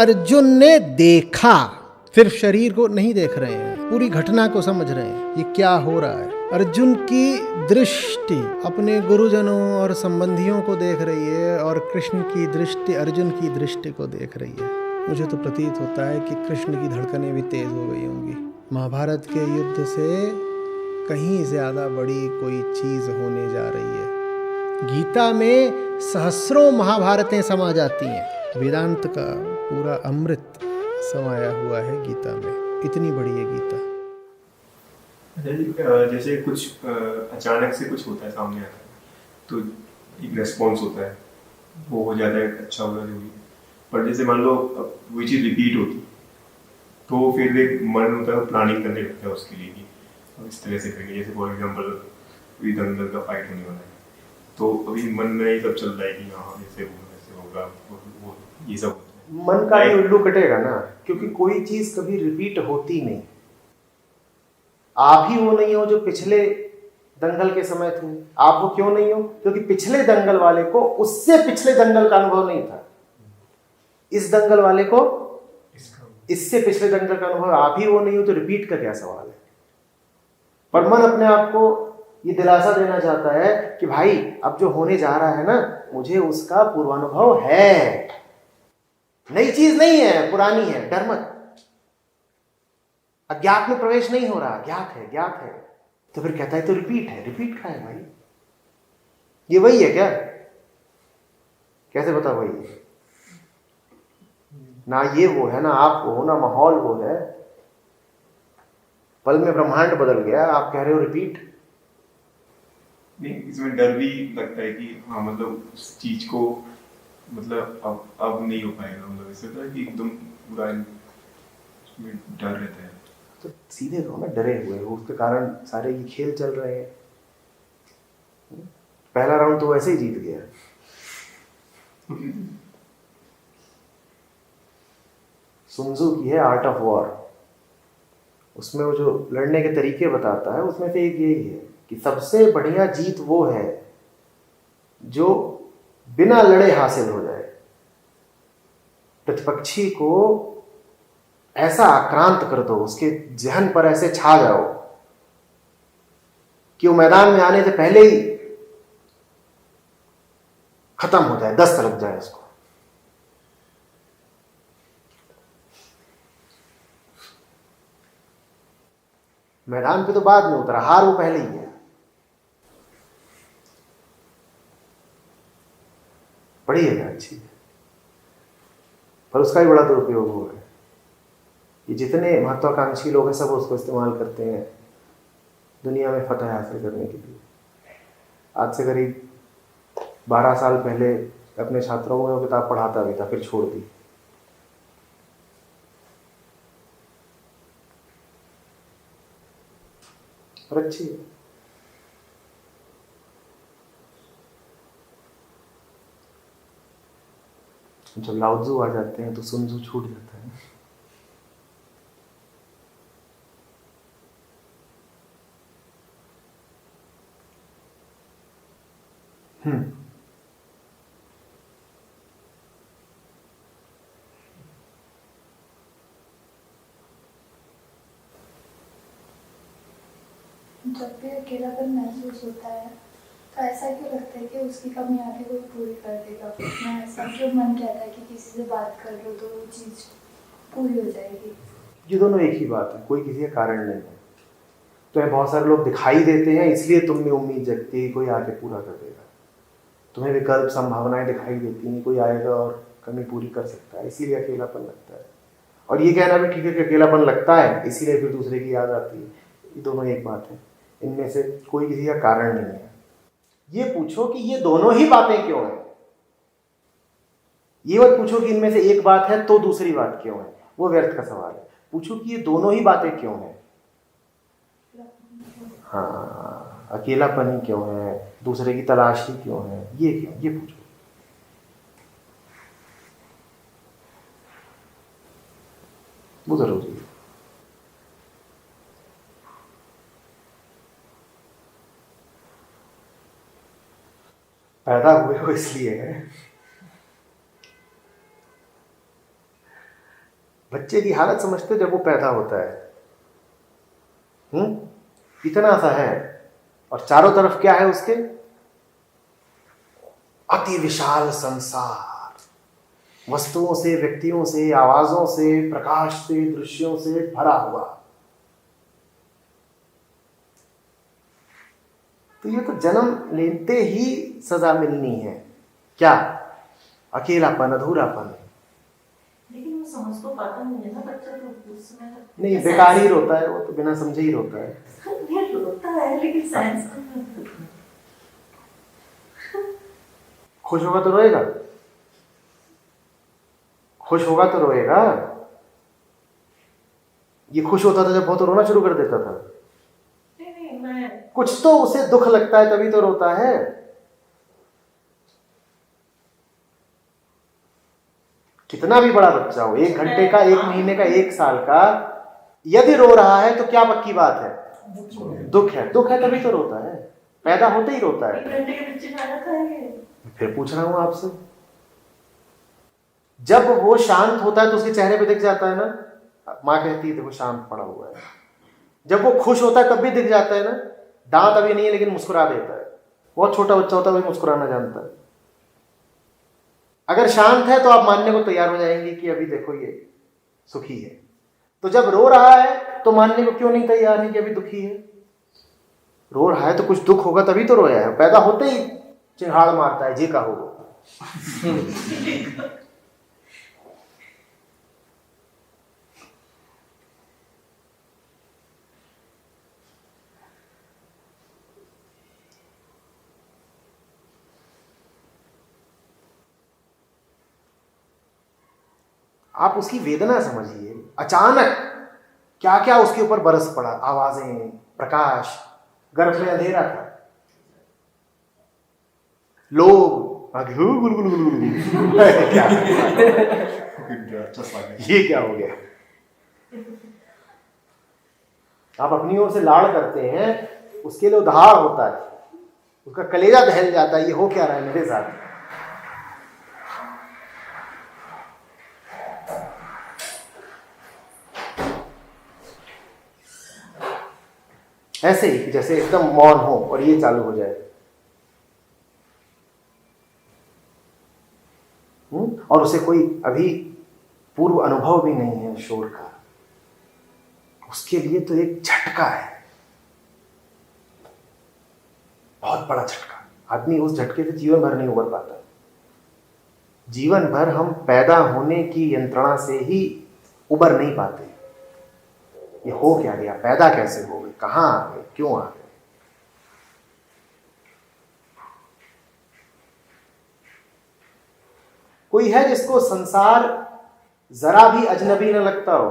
अर्जुन ने देखा, सिर्फ शरीर को नहीं देख रहे हैं, पूरी घटना को समझ रहे हैं, ये क्या हो रहा है। अर्जुन की दृष्टि अपने गुरुजनों और संबंधियों को देख रही है और कृष्ण की दृष्टि अर्जुन की दृष्टि को देख रही है। मुझे तो प्रतीत होता है कि कृष्ण की धड़कनें भी तेज हो गई होंगी। महाभारत के युद्ध से कहीं ज्यादा बड़ी कोई चीज होने जा रही है। गीता में सहस्रों महाभारतें समा जाती हैं। वेदांत का पूरा अमृत समाया हुआ है गीता में। इतनी बड़ी है गीता। जैसे कुछ अचानक से कुछ होता है, सामने आता है तो एक रेस्पॉन्स होता है, वो हो जाता है अच्छा होगा जो भी। पर जैसे मान लो वही चीज़ रिपीट होती तो फिर एक मन होता है, प्लानिंग करने लगता है उसके लिए कि अब इस तरह से करेंगे। जैसे फॉर एग्जाम्पल कोई दंगल का फाइट होने वाला है तो अभी मन में ये सब चल रहा है कि हाँ ऐसे होगा वो ये सब होता है। मन का ही उल्लू कटेगा ना, क्योंकि कोई चीज कभी रिपीट होती नहीं। आप ही वो नहीं हो जो पिछले दंगल के समय थे। आप वो क्यों नहीं हो? क्योंकि पिछले दंगल वाले को उससे पिछले दंगल का अनुभव नहीं था। इस दंगल वाले को इससे पिछले दंगल का अनुभव। आप ही वो नहीं हो तो रिपीट का क्या सवाल है। पर मन अपने आप को ये दिलासा देना चाहता है कि भाई अब जो होने जा रहा है ना, मुझे उसका पूर्वानुभव है, नई चीज नहीं है, पुरानी है, डर मत। अज्ञात में प्रवेश नहीं हो रहा, ज्ञात है, ज्ञात है। तो फिर कहता है तो रिपीट है। रिपीट का है भाई, ये वही है क्या? कैसे बता वही है? ना ये वो है, ना आप वो हो, ना माहौल वो है। पल में ब्रह्मांड बदल गया, आप कह रहे हो रिपीट। नहीं, इसमें डर भी लगता है कि हाँ मतलब उस चीज को मतलब अब नहीं हो पाएगा। मतलब ऐसा होता है कि एकदम पूरा उसमें डर रहता है। तो सीधे कहो ना, डरे हुए हो, उसके कारण सारे ये खेल चल रहे हैं। पहला राउंड तो वैसे ही जीत गया। sun tzu की है आर्ट ऑफ वॉर, उसमें वो जो लड़ने के तरीके बताता है, उसमें से एक यही है कि सबसे बढ़िया जीत वो है जो बिना लड़े हासिल हो जाए। प्रतिपक्षी को ऐसा आक्रांत कर दो, उसके जहन पर ऐसे छा जाओ कि वो मैदान में आने से पहले ही खत्म हो जाए, दस्त लग जाए उसको। मैदान पे तो बाद में उतरा, हार वो पहले ही है। बड़ी है, अच्छी है, पर उसका भी बड़ा दुरुपयोग हुआ है। ये जितने महत्वाकांक्षी लोग हैं सब उसको इस्तेमाल करते हैं दुनिया में फतह हासिल करने के लिए। आज से करीब 12 साल पहले अपने छात्रों को वो किताब पढ़ाता भी था, फिर छोड़ दी। और अच्छी है। जब लाओत्जू आ जाते हैं तो sun tzu छूट जाता है। जब भी अकेलापन महसूस होता है तो ऐसा क्यों लगता है कि उसकी कमी आके कोई पूरी कर देगा? मैं ऐसा क्यों मन कहता है कि किसी से बात कर लो तो वो चीज़ पूरी हो जाएगी? ये दोनों एक ही बात है, कोई किसी का कारण नहीं है। तो बहुत सारे लोग दिखाई देते हैं, इसलिए तुम में उम्मीद जगती है कोई आके पूरा कर देगा। तुम्हें विकल्प संभावनाएं दिखाई देती हैं, कोई आएगा और कमी पूरी कर सकता है, इसीलिए अकेलापन लगता है। और ये कहना भी ठीक है कि अकेलापन लगता है इसीलिए फिर दूसरे की याद आती है। ये दोनों एक बात है, इनमें से कोई किसी का कारण नहीं है। ये पूछो कि ये दोनों ही बातें क्यों हैं। ये मत पूछो कि इनमें से एक बात है तो दूसरी बात क्यों है, वो व्यर्थ का सवाल है। पूछो कि ये दोनों ही बातें क्यों हैं। हाँ, अकेलापन ही क्यों है, दूसरे की तलाश ही क्यों है, ये क्यों, ये पूछो। वो जरूरी है। पैदा हुए हो इसलिए है। बच्चे की हालत समझते हो जब वो पैदा होता है, इतना सा है और चारों तरफ क्या है उसके, अति विशाल संसार, वस्तुओं से, व्यक्तियों से, आवाजों से, प्रकाश से, दृश्यों से भरा हुआ। तो ये तो जन्म लेते ही सजा मिलनी है। क्या? अकेलापन, अधूरापन। लेकिन वो समझ तो पाता नहीं है ना बच्चा, तो उस समय नहीं, बेकार ही रोता है वो तो, बिना समझे ही रोता है। ये रोता है लेकिन साइंस खुश होगा तो रोएगा, खुश होगा तो रोएगा। ये खुश होता था जब बहुत रोना शुरू कर देता था। नहीं, मैं कुछ तो उसे दुख लगता है तभी तो रोता है। कितना भी बड़ा बच्चा हो, 1 घंटे का, 1 महीने का, 1 साल का, यदि रो रहा है तो क्या पक्की बात है? दुख है। दुख है तभी तो रोता है, पैदा होते ही रोता है। 1 घंटे के बच्चे खाना खाएंगे। फिर पूछ रहा हूं आपसे, जब वो शांत होता है तो उसके चेहरे पे दिख जाता है ना, माँ कहती है देखो शांत पड़ा हुआ है। जब वो खुश होता है तब भी दिख जाता है ना, दांत अभी नहीं है लेकिन मुस्कुरा देता है। बहुत छोटा बच्चा होता है वही मुस्कुराना जानता है। अगर शांत है तो आप मानने को तैयार हो जाएंगे कि अभी देखो ये सुखी है। तो जब रो रहा है तो मानने को क्यों नहीं तैयार है कि अभी दुखी है? रो रहा है तो कुछ दुख होगा तभी तो रोया है। पैदा होते ही चिंगाड़ मारता है, जी का हो। आप उसकी वेदना समझिए। अचानक क्या क्या उसके ऊपर बरस पड़ा, आवाजें, प्रकाश, गर्भ में अंधेरा था, लोग आगे क्या ये क्या हो गया? आप अपनी ओर से लाड़ करते हैं, उसके लिए उधार होता है, उसका कलेजा दहल जाता है, ये हो क्या रहा है मेरे साथ। ऐसे ही जैसे एकदम मौन हो और ये चालू हो जाए, और उसे कोई अभी पूर्व अनुभव भी नहीं है शोर का, उसके लिए तो एक झटका है, बहुत बड़ा झटका। आदमी उस झटके से जीवन भर नहीं उबर पाता। जीवन भर हम पैदा होने की यंत्रणा से ही उबर नहीं पाते। ये हो क्या गया, पैदा कैसे हो गए, कहां आ गए, क्यों आ गए? कोई है जिसको संसार जरा भी अजनबी न लगता हो?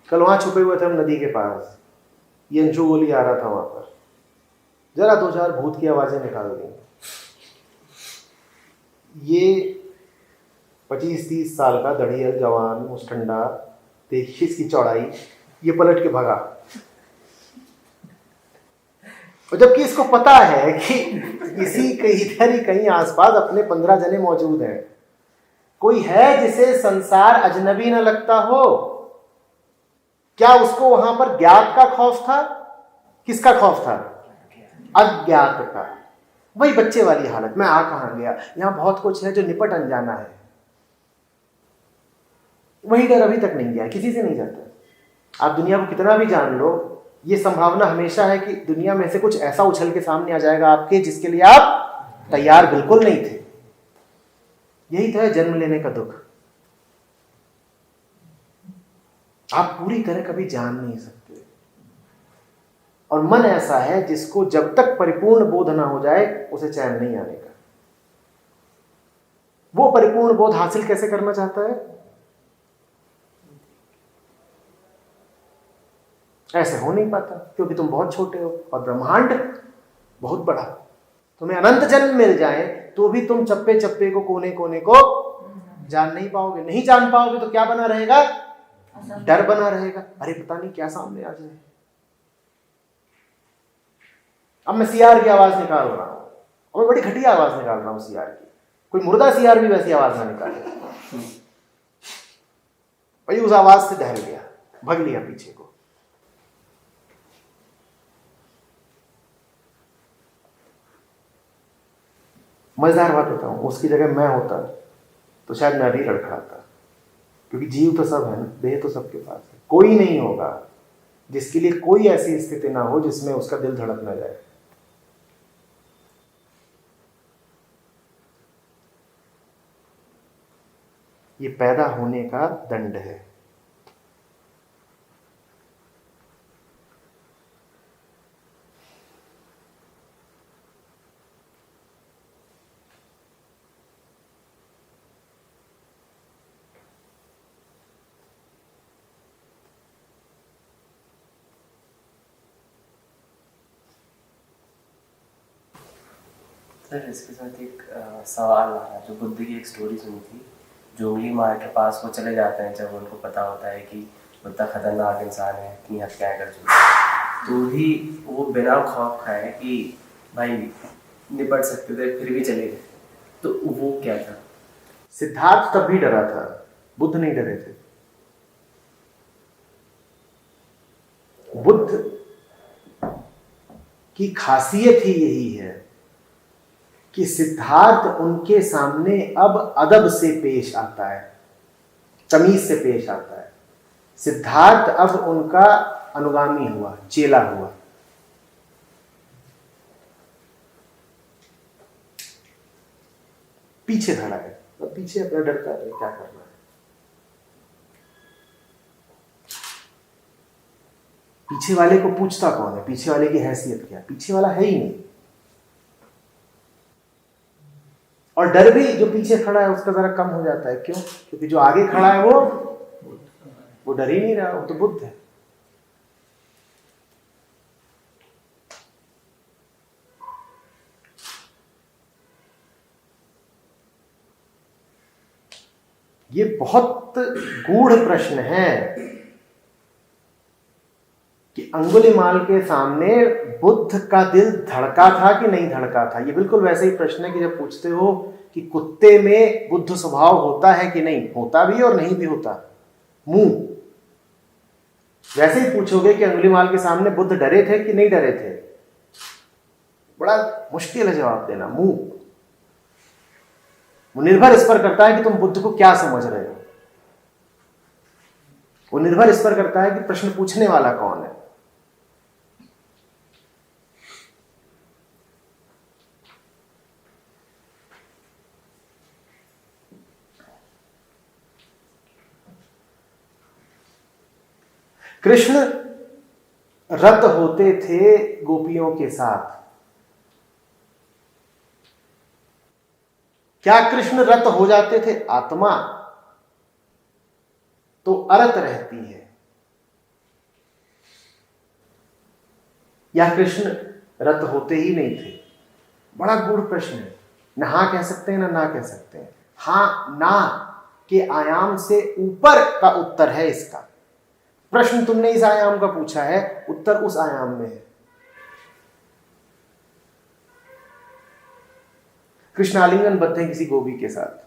कल वहां छुपे हुए थे हम नदी के पास, ये अंशु गोली आ रहा था वहां पर, जरा 2-4 भूत की आवाजें निकाल दी। ये 25-30 साल का दढ़ियल जवान मुस्टंडा, देखिए इसकी चौड़ाई, ये पलट के भगा। और जबकि इसको पता है कि इसी के इधर ही कहीं आसपास अपने 15 जने मौजूद हैं। कोई है जिसे संसार अजनबी न लगता हो? क्या उसको वहां पर ज्ञात का खौफ था? किसका खौफ था? अज्ञात का। वही बच्चे वाली हालत, मैं आ कहां गया, यहां बहुत कुछ है जो निपट अनजाना है। वही डर अभी तक नहीं गया, किसी से नहीं जाता। आप दुनिया को कितना भी जान लो, ये संभावना हमेशा है कि दुनिया में से कुछ ऐसा उछल के सामने आ जाएगा आपके, जिसके लिए आप तैयार बिल्कुल नहीं थे। यही तो है जन्म लेने का दुख। आप पूरी तरह कभी जान नहीं सकते। और मन ऐसा है जिसको जब तक परिपूर्ण बोध ना हो जाए उसे चैन नहीं आने का। वो परिपूर्ण बोध हासिल कैसे करना चाहता है? ऐसे हो नहीं पाता, क्योंकि तुम बहुत छोटे हो और ब्रह्मांड बहुत बड़ा। तुम्हें अनंत जन्म मिल जाए तो भी तुम चप्पे चप्पे को, कोने कोने को जान नहीं पाओगे। नहीं जान पाओगे तो क्या बना रहेगा? डर बना रहेगा। अरे पता नहीं क्या सामने आ जाए। अब मैं सियार की आवाज निकाल रहा हूं, और मैं बड़ी घटिया आवाज निकाल रहा हूं सियार की। कोई मुर्दा सियार भी वैसी आवाज ना निकाले। और ये उस आवाज से दहल गया, भग लिया पीछे को। मजेदार बात बताऊं, उसकी जगह मैं होता तो शायद मैं भी लड़खड़ाता, क्योंकि जीव तो सब है ना, देह तो सबके पास है। कोई नहीं होगा जिसके लिए कोई ऐसी स्थिति ना हो जिसमें उसका दिल धड़क ना जाए। ये पैदा होने का दंड है। सर इसके साथ एक सवाल रहा, जो बुद्ध की एक स्टोरी सुनी थी, जो उंगली मार के पास वो चले जाते हैं जब उनको पता होता है कि बुद्ध खतरनाक इंसान है, इतनी हत्याएं कर चुके हैं, तो भी वो बिना खौफ खाए कि भाई निपट सकते थे, फिर भी चले गए। तो वो क्या था? सिद्धार्थ तब भी डरा था, बुद्ध नहीं डरे थे। बुद्ध की खासियत ही यही है कि सिद्धार्थ उनके सामने अब अदब से पेश आता है, तमीज से पेश आता है। सिद्धार्थ अब उनका अनुगामी हुआ, चेला हुआ। पीछे खड़ा है, अब पीछे अपना डरता है, क्या करना है। पीछे वाले को पूछता कौन है, पीछे वाले की हैसियत क्या? पीछे वाला है ही नहीं। और डर भी जो पीछे खड़ा है उसका जरा कम हो जाता है। क्यों? क्योंकि जो आगे खड़ा है वो डर ही नहीं रहा, वो तो बुद्ध है। ये बहुत गूढ़ प्रश्न है कि अंगुलिमाल के सामने बुद्ध का दिल धड़का था कि नहीं धड़का था। ये बिल्कुल वैसे ही प्रश्न है कि जब पूछते हो कि कुत्ते में बुद्ध स्वभाव होता है कि नहीं, होता भी और नहीं भी होता, मुंह वैसे ही पूछोगे कि अंगुलिमाल के सामने बुद्ध डरे थे कि नहीं डरे थे। बड़ा मुश्किल है जवाब देना। मुंह वो निर्भर इस पर करता है कि तुम बुद्ध को क्या समझ रहे हो। वो निर्भर इस पर करता है कि प्रश्न पूछने वाला कौन है। कृष्ण रत होते थे गोपियों के साथ। क्या कृष्ण रत हो जाते थे? आत्मा तो अरत रहती है। या कृष्ण रत होते ही नहीं थे? बड़ा गूढ़ प्रश्न है। ना हाँ कह सकते हैं ना कह सकते हैं। हाँ ना के आयाम से ऊपर का उत्तर है इसका। प्रश्न तुमने इस आयाम का पूछा है, उत्तर उस आयाम में है। कृष्ण आलिंगनबद्ध है किसी गोपी के साथ।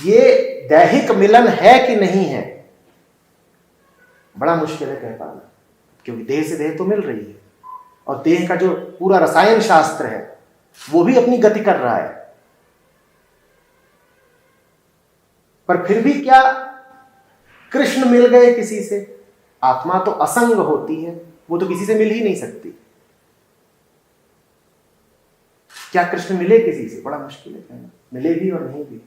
ये दैहिक मिलन है कि नहीं है, बड़ा मुश्किल है कह पाना, क्योंकि देह से देह तो मिल रही है और देह का जो पूरा रसायन शास्त्र है वो भी अपनी गति कर रहा है। पर फिर भी क्या कृष्ण मिल गए किसी से? आत्मा तो असंग होती है, वो तो किसी से मिल ही नहीं सकती। क्या कृष्ण मिले किसी से? बड़ा मुश्किल है कहना। मिले भी और नहीं भी।